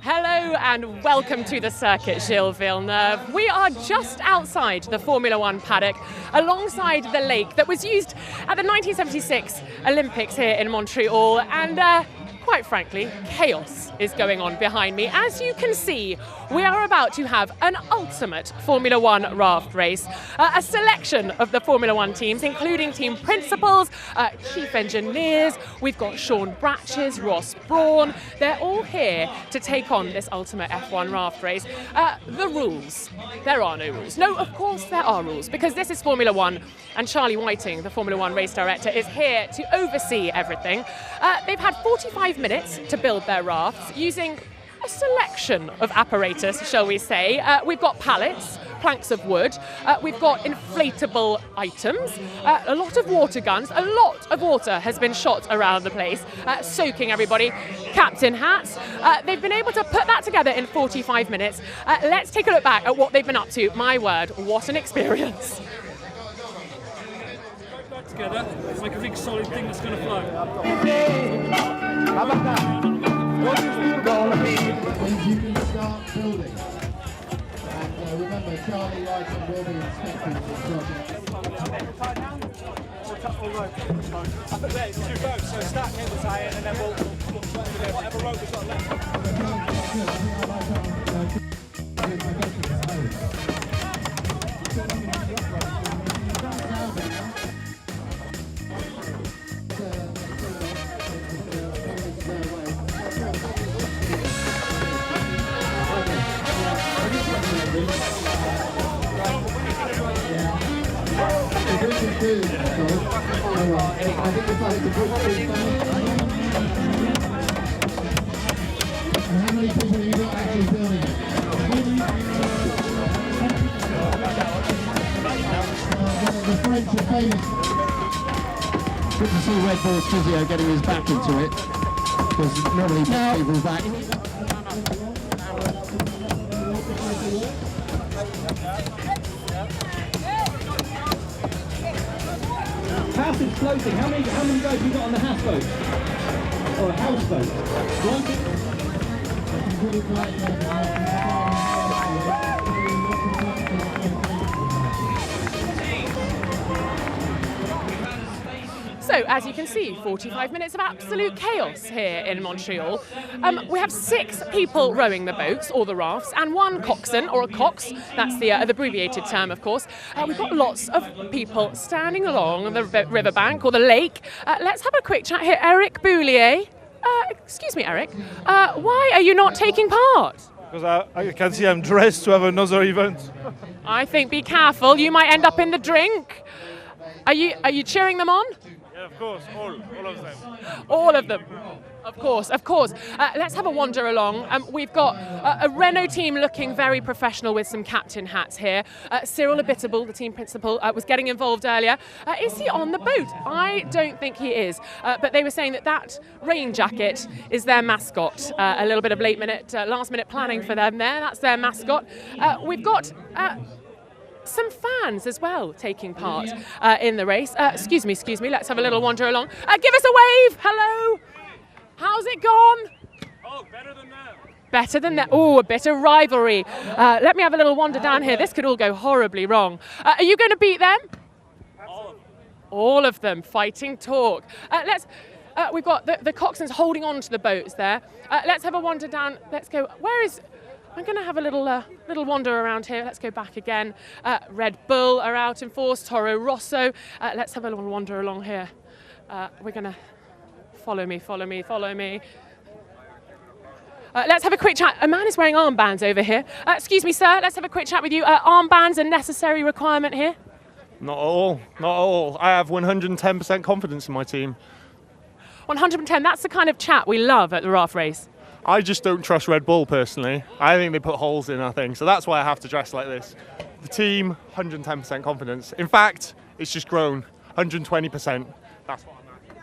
Hello and welcome to the circuit, Gilles Villeneuve. We are just outside the Formula One paddock, alongside the lake that was used at the 1976 Olympics here in Montreal, and quite frankly, chaos is going on behind me. As you can see, we are about to have an ultimate Formula One raft race. A selection of the Formula One teams, including team principals, chief engineers, we've got Sean Bratches, Ross Brawn. They're all here to take on this ultimate F1 raft race. The rules. There are no rules. No, of course there are rules, because this is Formula One, and Charlie Whiting, the Formula One race director, is here to oversee everything. They've had 45 minutes to build their rafts using a selection of apparatus, shall we say. We've got pallets, planks of wood, we've got inflatable items, a lot of water guns, a lot of water has been shot around the place, soaking everybody, captain hats. They've been able to put that together in 45 minutes. Let's take a look back at what they've been up to. My word, what an experience. Together, make a big solid thing that's going to flow. How about that? What is the goal of it? You can start building. And remember, Charlie Whiting will be inspecting the project. I think there's two boats, so start cable tie in and then we'll whatever rope we've got How many people have you got actually building it? The French are famous. Good to see Red Bull's physio getting his back into it, because normally people's back. House is floating. How many guys have you got on the houseboat? Or a houseboat? One? So, as you can see, 45 minutes of absolute chaos here in Montreal. We have 6 people rowing the boats, or the rafts, and 1 coxswain, or a cox. That's the abbreviated term, of course. We've got lots of people standing along the riverbank, or the lake. Let's have a quick chat here. Eric Boulier. Excuse me, Eric. Why are you not taking part? Because I can see I'm dressed to have another event. I think be careful. You might end up in the drink. Are you cheering them on? Yeah, of course, all of them. All of them. Of course, of course. Let's have a wander along. We've got a Renault team looking very professional with some captain hats here. Cyril Abitable, the team principal, was getting involved earlier. Is he on the boat? I don't think he is. But they were saying that rain jacket is their mascot. A little bit of last minute planning for them there. That's their mascot. We've got some fans as well taking part in the race. Excuse me, let's have a little wander along. Give us a wave, hello. How's it gone? Oh, better than that. Better than that. Oh, a bit of rivalry. Let me have a little wander down here. This could all go horribly wrong. Are you going to beat them? All of them. All of them fighting talk. We've got the coxswains holding on to the boats there. Let's have a wander down. Let's go. I'm going to have a little wander around here. Let's go back again. Red Bull are out in force. Toro Rosso. Let's have a little wander along here. We're going to follow me. Let's have a quick chat. A man is wearing armbands over here. Excuse me, sir. Let's have a quick chat with you. Armbands a necessary requirement here? Not at all. I have 110% confidence in my team. 110. That's the kind of chat we love at the raft race. I just don't trust Red Bull personally. I think they put holes in our thing, so that's why I have to dress like this. The team, 110% confidence. In fact, it's just grown 120%. That's what I'm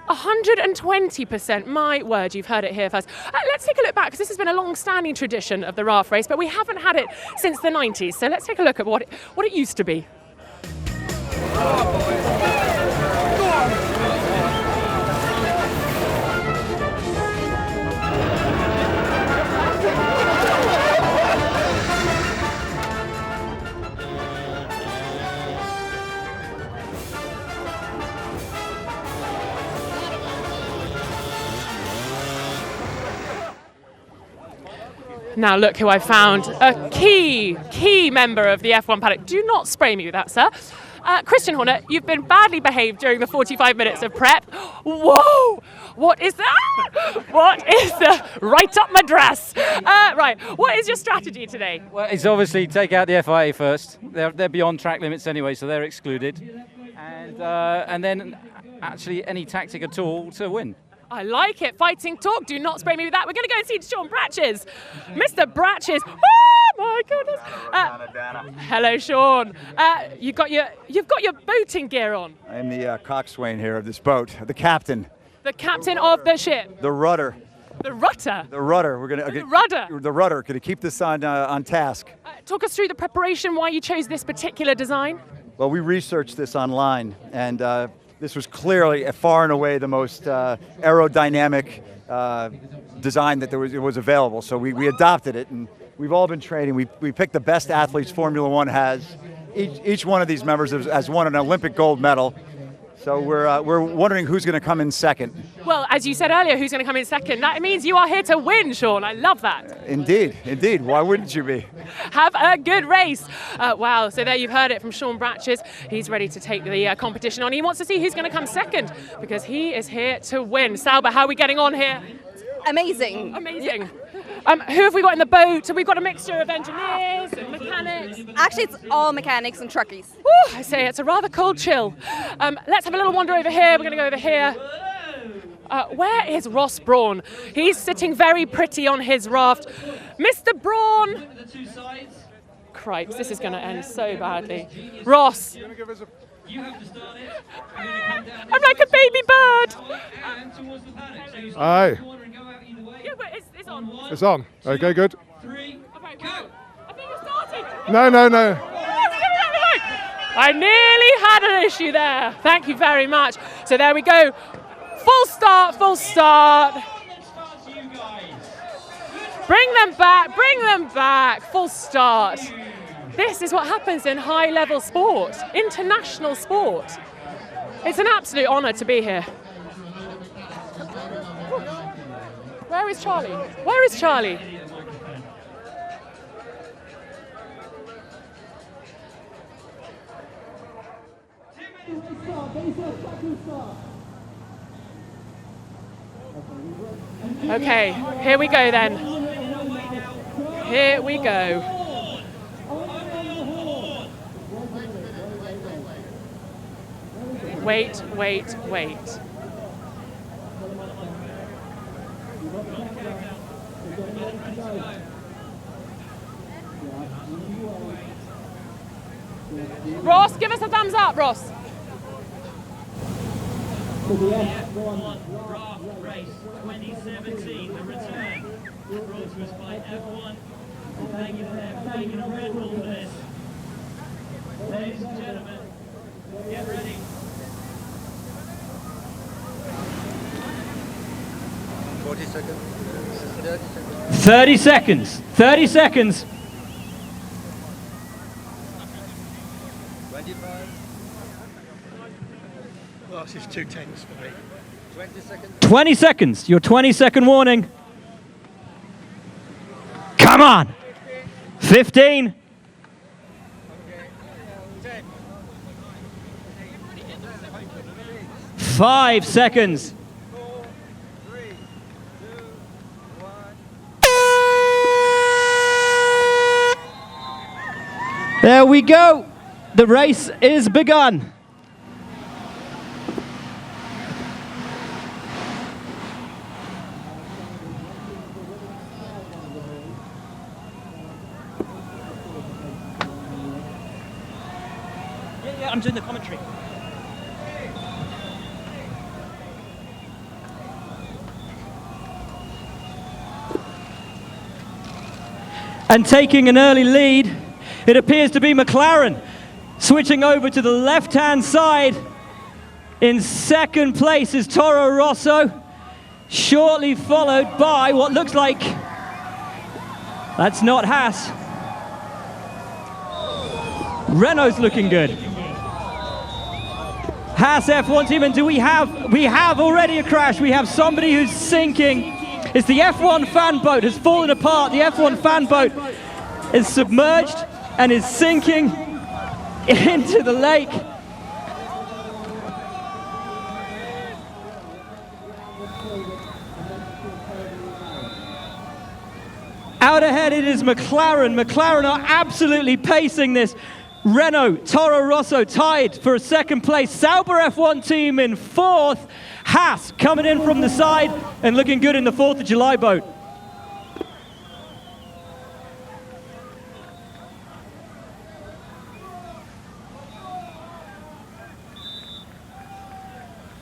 at. 120%. My word, you've heard it here first. Let's take a look back, because this has been a long-standing tradition of the raft race, but we haven't had it since the 90s. So let's take a look at what it used to be. Now look who I found, a key member of the F1 paddock. Do not spray me with that, sir. Christian Horner, you've been badly behaved during the 45 minutes of prep. Whoa! What is that? What is the right up my dress? Right, what is your strategy today? Well, it's obviously take out the FIA first. They're beyond track limits anyway, so they're excluded. And then actually any tactic at all to win. I like it. Fighting talk. Do not spray me with that. We're going to go and see Sean Bratches. Mr. Bratches. Oh my goodness. Hello, Sean. You've got your boating gear on. I'm the coxswain here of this boat, the captain. The captain of the ship. The rudder. The rudder. The rudder. We're gonna. The rudder. The rudder. Going to keep this on task. Talk us through the preparation. Why you chose this particular design? Well, we researched this online, and this was clearly far and away the most aerodynamic design that was available. So we adopted it, and we've all been training. We picked the best athletes Formula One has. Each one of these members has won an Olympic gold medal. So we're wondering who's going to come in second. Well, as you said earlier, who's going to come in second? That means you are here to win, Sean. I love that. Indeed, indeed. Why wouldn't you be? Have a good race. Wow, so there you've heard it from Sean Bratches. He's ready to take the competition on. He wants to see who's going to come second because he is here to win. Sauber, how are we getting on here? Amazing. Amazing. Who have we got in the boat? We've got a mixture of engineers and mechanics. Actually, it's all mechanics and truckies. Woo, I say it's a rather cold chill. Let's have a little wander over here. We're going to go over here. Where is Ross Brawn? He's sitting very pretty on his raft. Mr. Brawn! Cripes, this is going to end so badly. Ross! I'm like a baby bird! Aye. Yeah, but it's on. It's on. Okay, good. 3, go! I think it's starting! No. I nearly had an issue there. Thank you very much. So there we go. Full start. Bring them back. Full start. This is what happens in high-level sport, international sport. It's an absolute honour to be here. Where is Charlie? Okay, here we go then. Here we go. Wait. Ross, give us a thumbs up, Ross. Raft race 2017, the return. Brought to us by F1. Thank you to Red Bull for this. Ladies and gentlemen, get ready. 40 seconds. 30 seconds. 30 seconds. 25. Oh, this is too tense for me. 20 seconds. 20 seconds. Your 20-second warning. Come on. 15. 5 seconds. 4, 3, 2, 1. There we go. The race is begun. Yeah, I'm doing the commentary. And taking an early lead, it appears to be McLaren. Switching over to the left-hand side, in second place is Toro Rosso, shortly followed by what looks like, that's not Haas. Renault's looking good. Haas F1 team, and we have already a crash. We have somebody who's sinking. It's the F1 fan boat has fallen apart. The F1 fan boat is submerged and is sinking into the lake. Out ahead it is McLaren. McLaren are absolutely pacing this. Renault, Toro Rosso tied for a second place. Sauber F1 team in fourth. Haas coming in from the side and looking good in the 4th of July boat.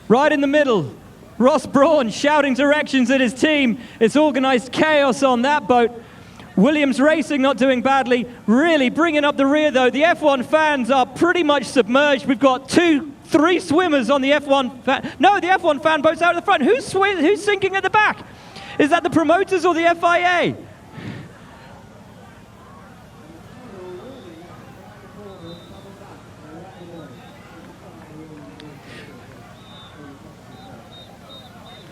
Right in the middle, Ross Brawn shouting directions at his team. It's organized chaos on that boat. Williams Racing not doing badly, really bringing up the rear though. The F1 fans are pretty much submerged. We've got 3 swimmers on the F1 fan. No, the F1 fan boat's out at the front. Who's sinking at the back? Is that the promoters or the FIA?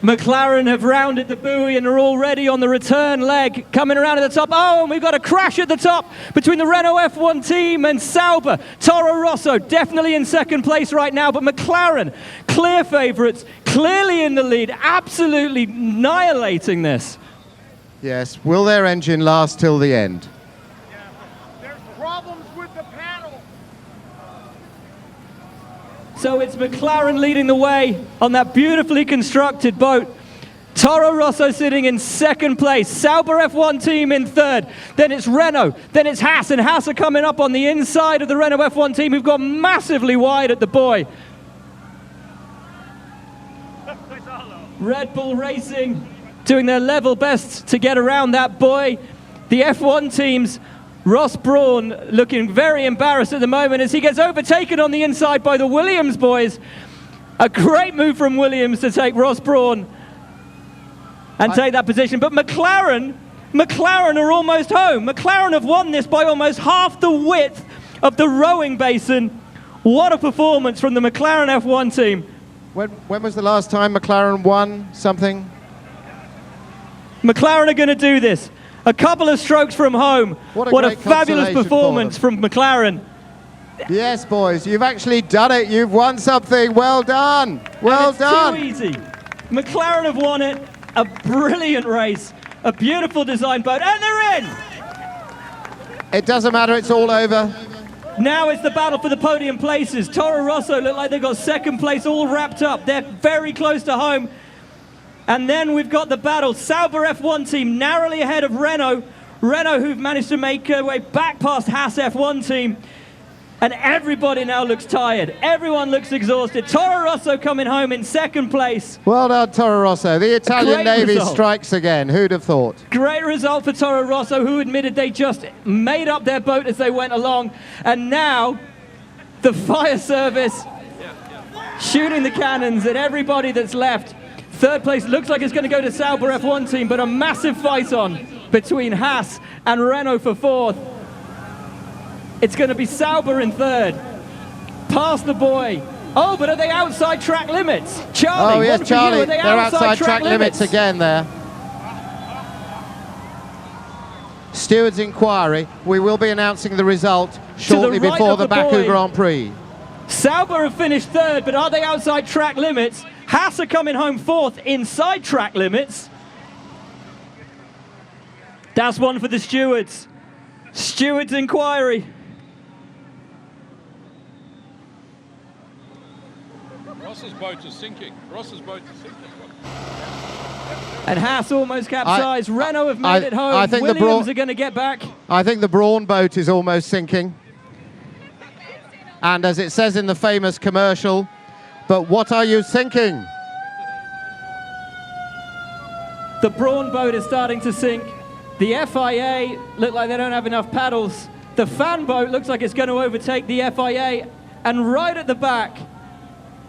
McLaren have rounded the buoy and are already on the return leg, coming around at the top. Oh, and we've got a crash at the top between the Renault F1 team and Sauber. Toro Rosso definitely in second place right now, but McLaren, clear favourites, clearly in the lead, absolutely annihilating this. Yes, will their engine last till the end? There's problems with the panel. So it's McLaren leading the way on that beautifully constructed boat. Toro Rosso sitting in second place. Sauber F1 team in third. Then it's Renault. Then it's Haas. And Haas are coming up on the inside of the Renault F1 team who've got massively wide at the buoy. Red Bull Racing doing their level best to get around that buoy. The F1 teams, Ross Brawn looking very embarrassed at the moment as he gets overtaken on the inside by the Williams boys. A great move from Williams to take Ross Brawn and take that position. But McLaren are almost home. McLaren have won this by almost half the width of the rowing basin. What a performance from the McLaren F1 team. When was the last time McLaren won something? McLaren are going to do this. A couple of strokes from home. What a fabulous performance from McLaren. Yes, boys, you've actually done it. You've won something. Well done. Well done. Too easy. McLaren have won it. A brilliant race. A beautiful design boat. And they're in. It doesn't matter. It's all over. Now it's the battle for the podium places. Toro Rosso look like they've got second place all wrapped up. They're very close to home. And then we've got the battle. Sauber F1 team narrowly ahead of Renault. Renault who've managed to make their way back past Haas F1 team. And everybody now looks tired. Everyone looks exhausted. Toro Rosso coming home in second place. Well done, Toro Rosso. The Italian Navy strikes again. Who'd have thought? Great result for Toro Rosso, who admitted they just made up their boat as they went along. And now the fire service shooting the cannons at everybody that's left. Third place looks like it's going to go to Sauber F1 team, but a massive fight on between Haas and Renault for fourth. It's going to be Sauber in third. Past the buoy. Oh, but are they outside track limits? Charlie, oh yes, Charlie, they're outside track limits again there. Steward's inquiry. We will be announcing the result shortly before the Baku Grand Prix. Sauber have finished third, but are they outside track limits? Haas are coming home fourth inside track limits. That's one for the stewards. Steward's inquiry. Ross's boat is sinking. Ross's boat is sinking. And Haas almost capsized. Renault have made it home. I think Williams are going to get back. I think the Brawn boat is almost sinking. And as it says in the famous commercial, but what are you thinking? The Brawn boat is starting to sink. The FIA look like they don't have enough paddles The fan boat looks like it's going to overtake the FIA. And right at the back,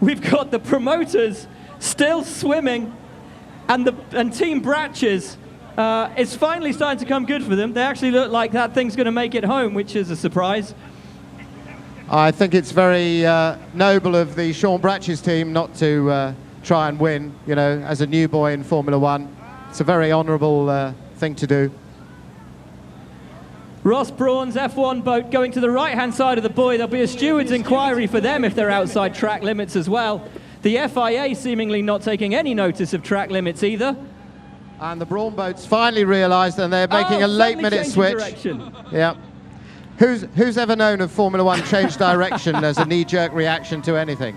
we've got the promoters still swimming. And Team Bratches is finally starting to come good for them. They actually look like that thing's going to make it home, which is a surprise. I think it's very noble of the Sean Bratches team not to try and win, you know, as a new boy in Formula One. It's a very honourable thing to do. Ross Brawn's F1 boat going to the right-hand side of the buoy. There'll be a steward's inquiry for them if they're outside track limits as well. The FIA seemingly not taking any notice of track limits either. And the Brawn boat's finally realised, and they're making a late-minute switch. Direction. Yeah. Who's ever known of Formula One change direction as a knee-jerk reaction to anything?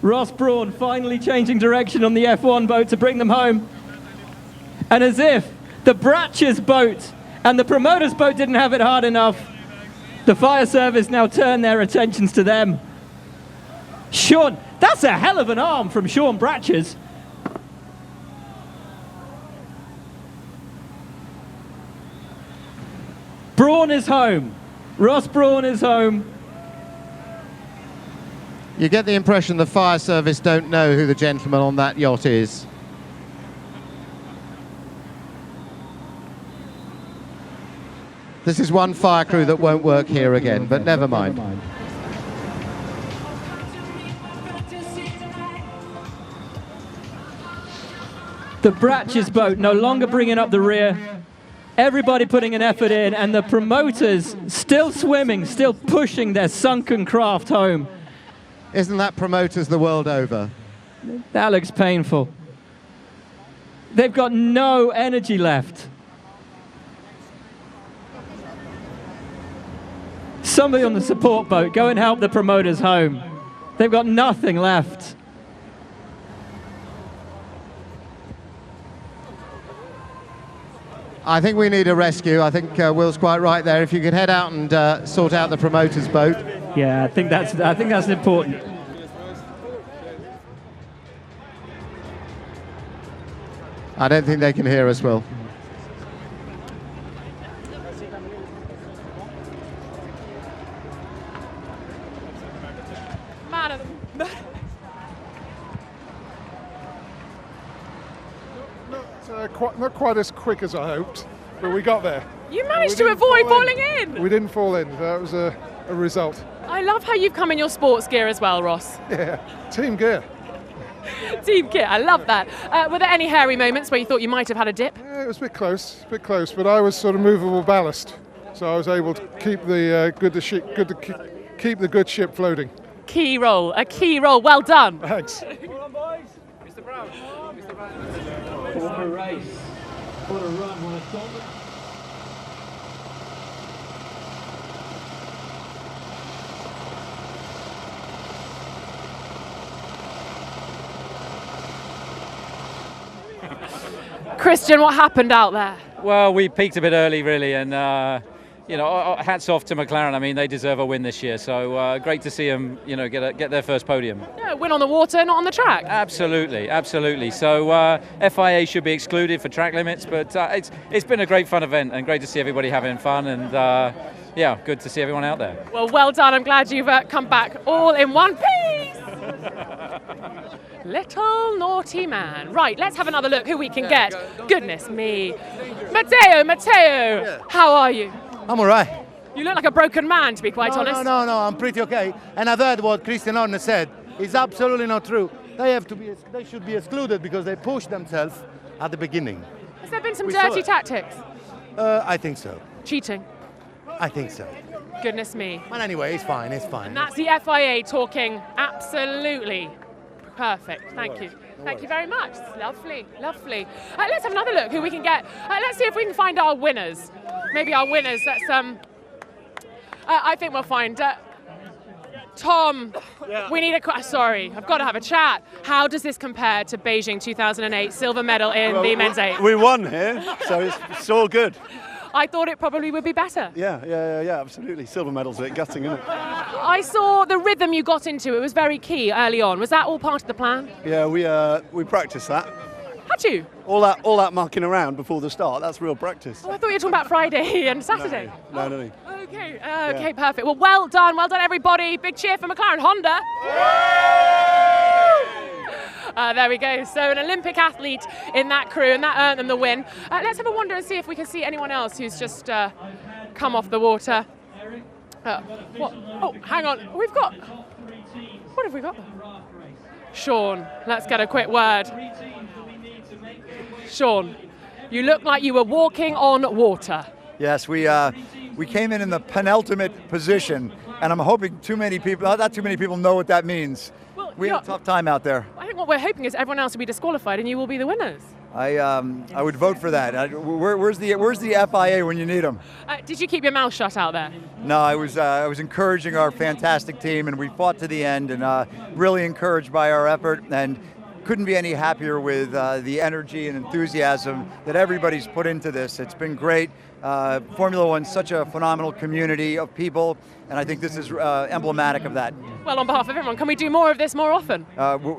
Ross Brawn finally changing direction on the F1 boat to bring them home. And as if the Bratches boat and the promoters boat didn't have it hard enough, the fire service now turn their attentions to them. Sean, that's a hell of an arm from Sean Bratches. Brawn is home. Ross Brawn is home. You get the impression the fire service don't know who the gentleman on that yacht is. This is one fire crew that won't work here again, but never mind. The Bratches boat no longer bringing up the rear. Everybody putting an effort in, and the promoters still swimming, still pushing their sunken craft home. Isn't that promoters the world over? That looks painful. They've got no energy left. Somebody on the support boat, go and help the promoters home. They've got nothing left. I think we need a rescue. I think Will's quite right there. If you could head out and sort out the promoters boat. Yeah, I think that's important. I don't think they can hear us, Will. Not quite as quick as I hoped, but we got there. You managed to avoid falling in. We didn't fall in. That was a result. I love how you've come in your sports gear as well, Ross. Yeah, team gear. Team kit, I love that. Were there any hairy moments where you thought you might have had a dip? Yeah, it was a bit close, but I was sort of movable ballast, so I was able to keep the keep the good ship floating. A key role. Well done. Thanks. Hold on, boys. Mr. Brown. Mr. Brown. What a race. What a run. What a song. Christian, what happened out there? Well, we peaked a bit early, really, and you know, hats off to McLaren. I mean, they deserve a win this year, so great to see them, you know, get their first podium. Yeah, win on the water, not on the track. Absolutely, absolutely. So FIA should be excluded for track limits, but it's been a great fun event and great to see everybody having fun, and yeah, good to see everyone out there. Well done. I'm glad you've come back all in one piece. Little naughty man. Right, let's have another look who we can get. Goodness me. Matteo, how are you? I'm all right. You look like a broken man, to be quite honest. No, I'm pretty okay. And I've heard what Christian Horner said. It's absolutely not true. They should be excluded because they pushed themselves at the beginning. Has there been some dirty tactics? I think so. Cheating? I think so. Goodness me. But anyway, it's fine. And that's the FIA talking absolutely perfect. Thank you. Thank you very much. Lovely. Let's have another look who we can get. Let's see if we can find our winners. Maybe our winners. I think we'll find Tom. Yeah. We need sorry, I've got to have a chat. How does this compare to Beijing 2008 silver medal in the men's 8? We won here, so it's all good. I thought it probably would be better. Yeah, absolutely. Silver medal's a bit gutting, isn't it? I saw the rhythm you got into. It was very key early on. Was that all part of the plan? Yeah, we practiced that. Have Did you? All that mucking around before the start, that's real practice. Oh, I thought you were talking about Friday and Saturday. No. Okay, okay, perfect. Well done everybody. Big cheer for McLaren Honda. There we go. So an Olympic athlete in that crew, and that earned them the win. Let's have a wander and see if we can see anyone else who's just come off the water. What? Oh, hang on. What have we got? Sean, let's get a quick word. Sean, you look like you were walking on water. Yes, we came in the penultimate position, and I'm hoping not too many people know what that means. Well, we had a tough time out there. I think what we're hoping is everyone else will be disqualified and you will be the winners. I would vote for that. Where's the FIA when you need them? Did you keep your mouth shut out there? No, I was encouraging our fantastic team, and we fought to the end, and really encouraged by our effort, and couldn't be any happier with the energy and enthusiasm that everybody's put into this. It's been great. Formula One's such a phenomenal community of people, and I think this is emblematic of that. Well, on behalf of everyone, can we do more of this more often?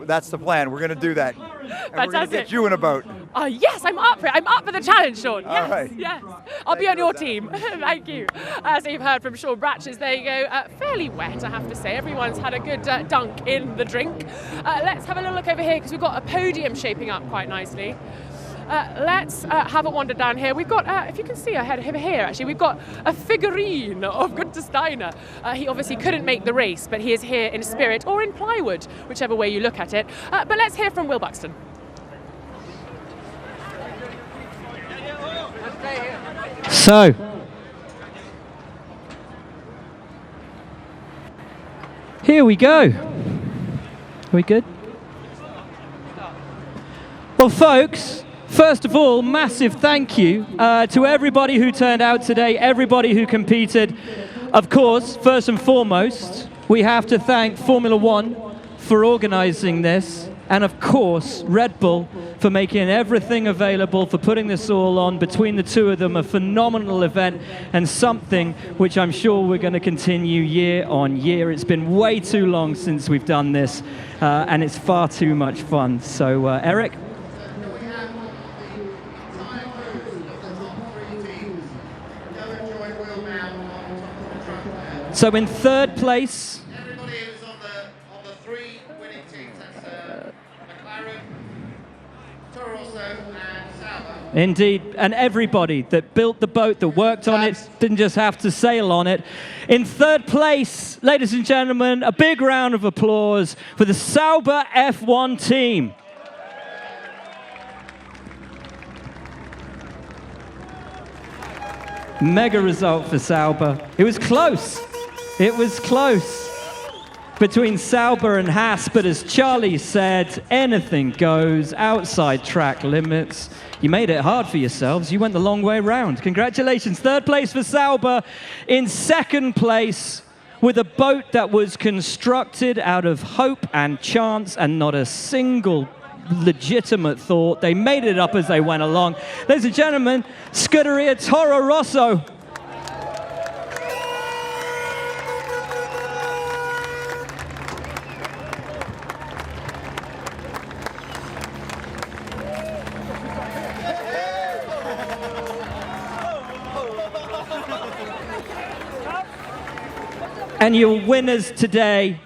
That's the plan. We're going to do that. And Fantastic. we're going to get you in a boat. Yes, I'm up for it. I'm up for the challenge, Sean. Yes, All right. yes. I'll be on your team. Thank you. So you've heard from Sean Bratches. There you go. Fairly wet, I have to say. Everyone's had a good dunk in the drink. Let's have a little look over here because we've got a podium shaping up quite nicely. Let's have a wander down here. We've got, if you can see ahead over here, actually, we've got a figurine of Gunther Steiner. He obviously couldn't make the race, but he is here in spirit or in plywood, whichever way you look at it. But let's hear from Will Buxton. So, here we go. Are we good? Well, folks, first of all, massive thank you to everybody who turned out today, everybody who competed. Of course, first and foremost, we have to thank Formula One for organizing this, and of course, Red Bull for making everything available, for putting this all on. Between the two of them, a phenomenal event, and something which I'm sure we're going to continue year on year. It's been way too long since we've done this, and it's far too much fun. So, Eric? So in third place, everybody who's on the three winning teams, that's McLaren, Toro Rosso, and Sauber. indeed, and everybody that built the boat, that worked on it, didn't just have to sail on it. In third place, ladies and gentlemen, a big round of applause for the Sauber F1 team. Mega result for Sauber. It was close. It was close between Sauber and Haas, but as Charlie said, anything goes outside track limits. You made it hard for yourselves. You went the long way round. Congratulations. Third place for Sauber. In second place, with a boat that was constructed out of hope and chance and not a single legitimate thought. They made it up as they went along. Ladies and gentlemen, Scuderia Toro Rosso. And your winners today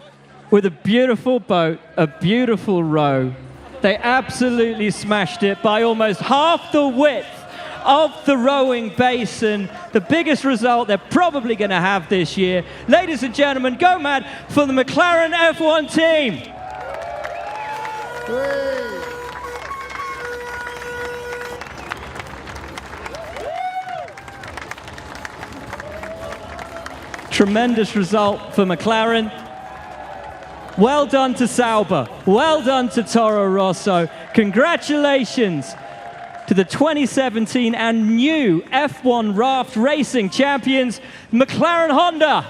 with a beautiful boat, a beautiful row. They absolutely smashed it by almost half the width of the rowing basin. The biggest result they're probably going to have this year. Ladies and gentlemen, go mad for the McLaren F1 team. Tremendous result for McLaren. Well done to Sauber. Well done to Toro Rosso. Congratulations to the 2017 and new F1 Raft Racing champions, McLaren Honda.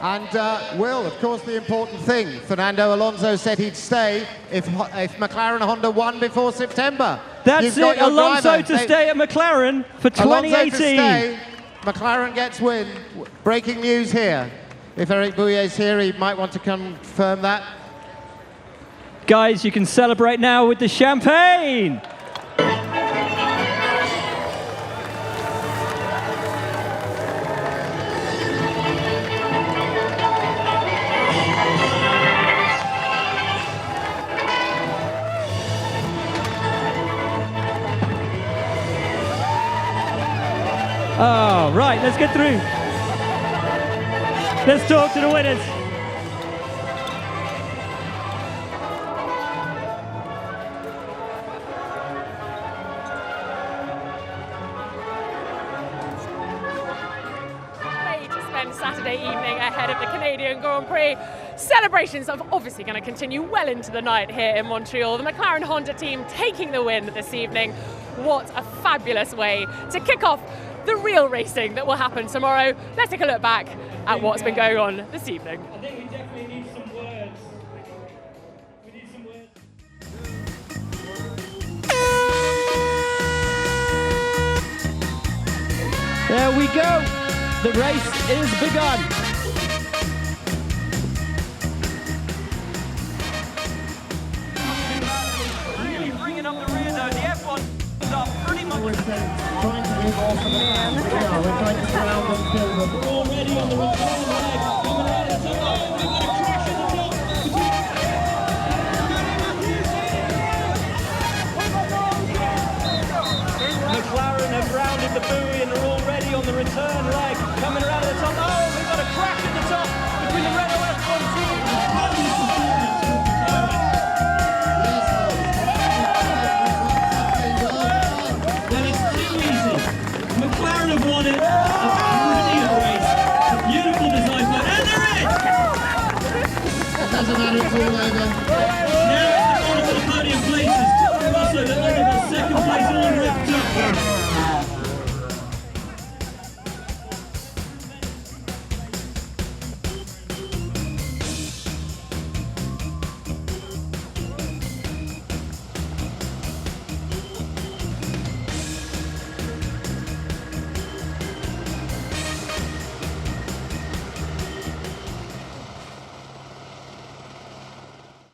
And Will, of course, the important thing, Fernando Alonso said he'd stay if McLaren Honda won before September. That's it, Alonso to stay at McLaren for 2018. Alonso to stay, McLaren gets win. Breaking news here. If Eric Bouyer's here, he might want to confirm that. Guys, you can celebrate now with the champagne. Right, let's get through. Let's talk to the winners. Saturday evening ahead of the Canadian Grand Prix. Celebrations are obviously going to continue well into the night here in Montreal. The McLaren Honda team taking the win this evening. What a fabulous way to kick off the real racing that will happen tomorrow. Let's take a look back at what's been going on this evening. I think we definitely need some words. We need some words. There we go. The race is begun. Really bringing up the rear though. The F1's up pretty much. Trying to move off of the path. We're trying to surround them, kill them. We're already on the return.